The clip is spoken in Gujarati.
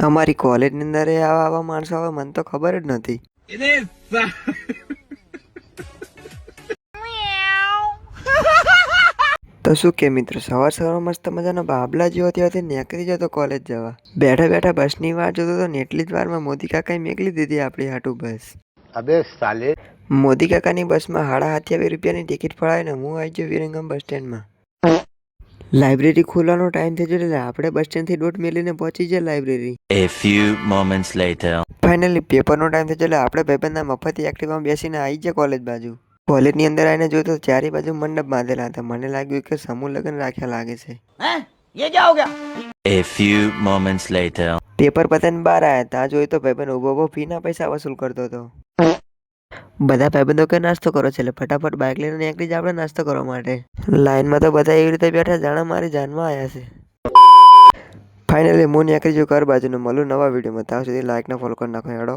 અમારી કોલેજની અંદર આવા આવા માણસો આવે મને તો ખબર જ નથી. તો શું કે મિત્રો, સવારમાં મસ્ત મજાનો બાબલા જેવો ત્યાંથી નીકળી જતો કોલેજ જવા. બેઠા બેઠા બસની વાર જોતો તો ને એટલી જ વારમાં મોદી કાકાએ મેકલી દીધી આપણી હાટુ બસ. અબે સાલે. મોદી કાકાની બસમાં 7,28 રૂપિયાની ટિકિટ ફળાવીને હું આવી ગયો વિરંગમ બસ સ્ટેન્ડમાં. લાઇબ્રેરી ખોલવાનો ટાઈમ થઈ ગયો એટલે આપણે બસ સ્ટેન્ડથી દોટ મેલીને પહોંચી જાય library. A few moments later. Finally પેપરનો ટાઈમ થઈ ગયો એટલે આપણે ભાઈબંધના મફતી એક્ટિવામાં બેસીને આવી જાય કોલેજ બાજુ. કોલેજની અંદર આવીને જોયું તો ચારે બાજુ મંડપ બાંધેલા હતા. મને લાગ્યું કે સમૂહ લગ્ન રાખ્યા લાગે છે. A few moments later. Paper પતાઈને બહાર આવ્યા ત્યાં જોયું તો ભાઈબંધ ઉભો ફીના પૈસા વસૂલ કરતો હતો. બધા ભાઈબંધો કે નાસ્તો કરો છે એટલે ફટાફટ બાઇક લઈને નીકળી જાય આપણે નાસ્તો કરવા માટે. લાઈનમાં તો બધા એવી રીતે બેઠા જાણે મારી જાનમાં આવ્યા છે. ફાઇનલી હું નીકળી ગયો ઘર બાજુને. મળું નવા વિડીયોમાં. ત્યાં સુધી લાઈક ને ફોલો કરી નાખો હેડો.